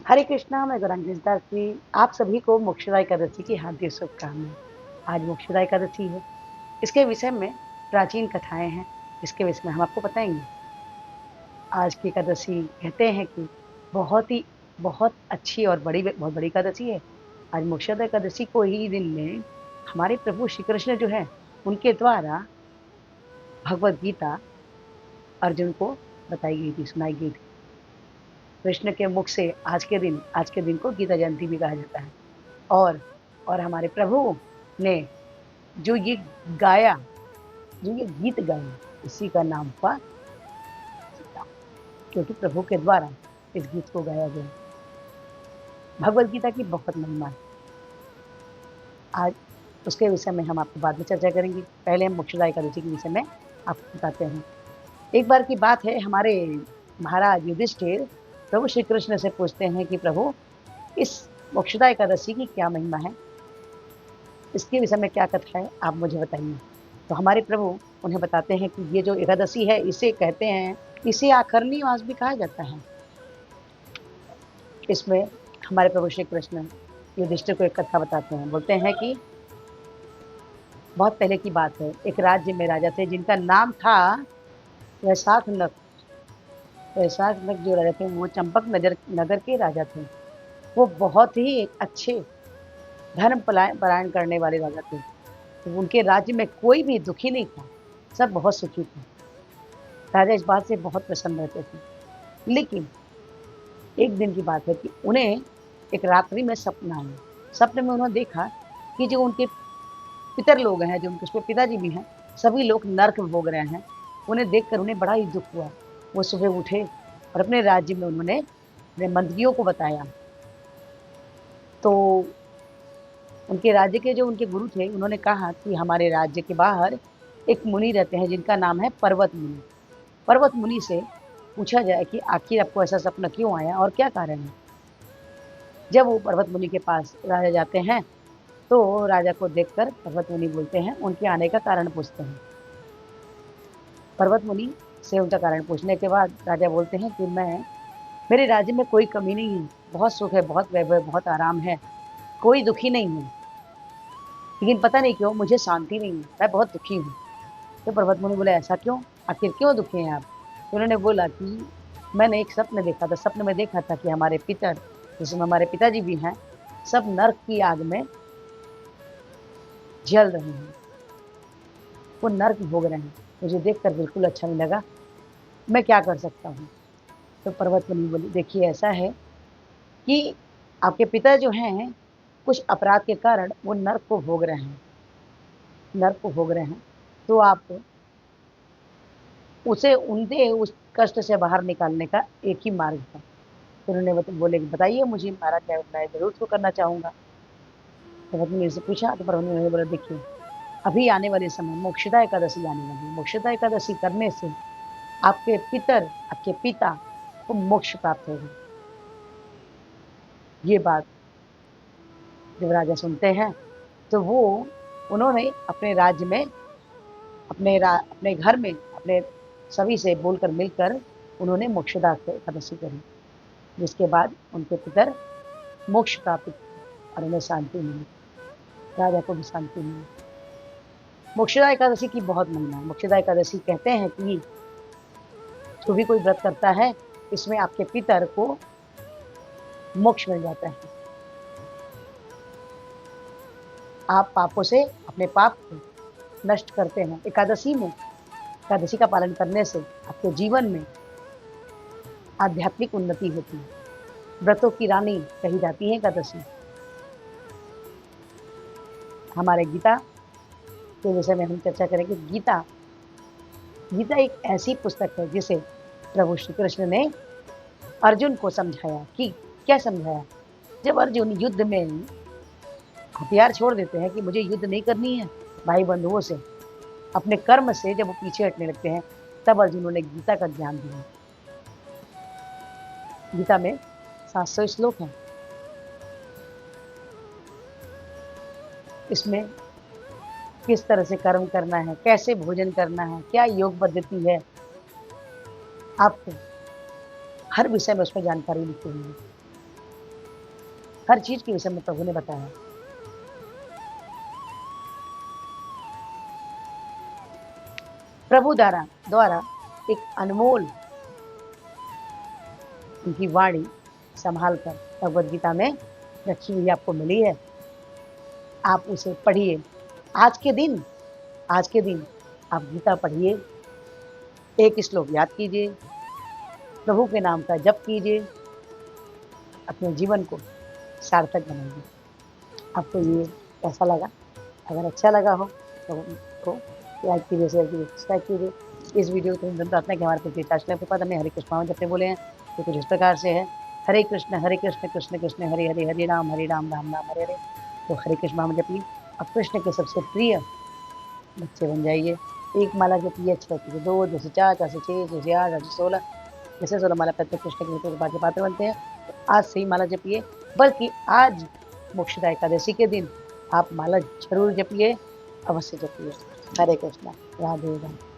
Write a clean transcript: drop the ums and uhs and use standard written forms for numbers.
हरे कृष्णा, मैं गौरांगी दास जी। आप सभी को मोक्षदा एकादशी की हार्दिक शुभकामनाएँ। आज मोक्षदा एकादशी है। इसके विषय में प्राचीन कथाएँ हैं, जिसके विषय में हम आपको बताएँगे। आज की एकादशी कहते हैं कि बहुत अच्छी और बहुत बड़ी एकादशी है। आज मोक्षदा एकादशी को ही दिन में हमारे प्रभु श्री कृष्ण जो हैं, उनके द्वारा भगवद गीता अर्जुन को बताई गई थी, सुनाई गई थी। कृष्ण के मुख से आज के दिन को गीता जयंती भी कहा जाता है। और हमारे प्रभु ने जो ये गाया, जो ये गीत गाया, इसी का नाम हुआ गीता, क्योंकि प्रभु के द्वारा इस गीत को गाया गया। भगवद गीता की बहुत महिमा है। आज उसके विषय में हम आपको बाद में चर्चा करेंगे। पहले हम मोक्षदा एकादशी के विषय में आपको बताते हैं। एक बार की बात है, हमारे महाराज युधिष्ठिर प्रभु श्री कृष्ण से पूछते हैं कि प्रभु, इस मोक्षदा एकादशी की क्या महिमा है? इसके विषय में क्या कथा है, आप मुझे बताइए। तो हमारे प्रभु उन्हें बताते हैं कि ये जो एकादशी है, इसे कहते हैं, इसे आखरणी मास भी कहा जाता है। इसमें हमारे प्रभु श्री कृष्ण युधिष्ठिर को एक कथा बताते हैं। बोलते हैं कि बहुत पहले की बात है, एक राज्य में राजा थे जिनका नाम था वैशाख नग। वैशाख नग जो राजा थे, वो चंपक नगर के राजा थे। वो बहुत ही एक अच्छे धर्म पलायन करने वाले राजा थे। तो उनके राज्य में कोई भी दुखी नहीं था, सब बहुत सुखी थे। राजा इस बात से बहुत प्रसन्न रहते थे। लेकिन एक दिन की बात है कि उन्हें एक रात्रि में सपना आया। सपने में उन्होंने देखा कि जो उनके पितर लोग हैं, जो उनके पिताजी भी हैं, सभी लोग नर्क भोग रहे हैं। उन्हें देखकर उन्हें बड़ा ही दुख हुआ। वो सुबह उठे और अपने राज्य में उन्होंने अपने मंत्रियों को बताया। तो उनके राज्य के जो उनके गुरु थे, उन्होंने कहा कि हमारे राज्य के बाहर एक मुनि रहते हैं जिनका नाम है पर्वत मुनि। पर्वत मुनि से पूछा जाए कि आखिर आपको ऐसा सपना क्यों आया और क्या कारण है? जब वो पर्वत मुनि के पास राजा जाते हैं, तो राजा को देखकर पर्वत मुनि बोलते हैं, उनके आने का कारण पूछते हैं। पर्वत मुनि से उनका कारण पूछने के बाद राजा बोलते हैं कि मेरे राज्य में कोई कमी नहीं है, बहुत सुख है, बहुत वैभव, बहुत आराम है, कोई दुखी नहीं है। लेकिन पता नहीं क्यों मुझे शांति नहीं है, मैं बहुत दुखी हूँ। तो पर्वत मुनि बोले, ऐसा क्यों? आखिर क्यों दुखी हैं आप? तो उन्होंने बोला कि मैंने एक सपने देखा था। सपने में देखा था कि हमारे पितर, जिसमें हमारे पिताजी भी हैं, सब नर्क की आग में जल रहे हैं। वो नर्क भोग रहे हैं। मुझे देखकर बिल्कुल अच्छा नहीं लगा। मैं क्या कर सकता हूँ? तो पर्वत मुनि बोली, देखिए ऐसा है कि आपके पिता जो हैं, कुछ अपराध के कारण वो नर्क को भोग रहे हैं। नर्क को भोग रहे हैं, तो आप उसे उनके उस कष्ट से बाहर निकालने का एक ही मार्ग है। तो उन्होंने बोले कि बताइए मुझे महाराज, मैं ज़रूर उसको करना चाहूँगा। तो पर्वत मुनि से पूछा, तो पर्वत मुनि ने बोला, देखिए अभी आने वाले समय मोक्षदा एकादशी आने वाली है। मोक्षदा एकादशी करने से आपके पिता को मोक्ष प्राप्त होगा। ये बात जब राजा सुनते हैं, तो उन्होंने अपने राज्य में, अपने घर में, अपने सभी से बोलकर मिलकर उन्होंने मोक्षदा एकादशी करी, जिसके बाद उनके पितर मोक्ष प्राप्त और उन्हें शांति मिली। राजा को भी शांति मिली। मोक्षदा एकादशी की बहुत महिमा है। मोक्षदा एकादशी कहते हैं कि जो भी कोई व्रत करता है, इसमें आपके पितर को मोक्ष मिल जाता है। आप पापों से अपने पाप को नष्ट करते हैं। एकादशी का पालन करने से आपके जीवन में आध्यात्मिक उन्नति होती है। व्रतों की रानी कही जाती है एकादशी। हमारे गीता के विषय में हम चर्चा करेंगे। गीता एक ऐसी पुस्तक है जिसे प्रभु श्री कृष्ण ने अर्जुन को समझाया। कि क्या समझाया? जब अर्जुन युद्ध में हथियार छोड़ देते हैं कि मुझे युद्ध नहीं करनी है भाई बंधुओं से, अपने कर्म से जब वो पीछे हटने लगते हैं, तब अर्जुन ने गीता का ज्ञान दिया। गीता में 700 श्लोक हैं। इसमें किस तरह से कर्म करना है, कैसे भोजन करना है, क्या योग पद्धति है, आपको हर विषय में उसमें जानकारी लिखी हुई है। हर चीज़ के विषय में प्रभु ने बताया। प्रभु द्वारा एक अनमोल उनकी वाणी संभाल कर भगवद गीता में रखी हुई आपको मिली है। आप उसे पढ़िए। आज के दिन आप गीता पढ़िए, एक श्लोक याद कीजिए, प्रभु के नाम का जप कीजिए, अपने जीवन को सार्थक बनाइए। आपको ये कैसा लगा? अगर अच्छा लगा हो तो लाइक कीजिए, शेयर कीजिए, सब्सक्राइब कीजिए। इस वीडियो को हम प्रार्थना कि हमारे प्रति चाचले के पद में हरे कृष्ण जपने बोले हैं तो कुछ इस प्रकार से है, हरे कृष्ण कृष्ण कृष्ण हरे हरे, हरे राम राम राम हरे हरे। तो हरे कृष्ण नाम जपिए और कृष्ण के सबसे प्रिय बच्चे बन जाइए। एक माला जपिए, 6 से 2, 2 से 4, 4 से 6, 6 से 8, 8 से 16, जैसे 16 माला प्रत्येक कृष्ण के कृपा के पात्र बनते हैं। तो आज से ही माला जपिए, बल्कि आज मोक्षदा एकादशी के दिन आप माला जरूर जपिए, अवश्य जपिए। हरे कृष्णा, राधे राधे।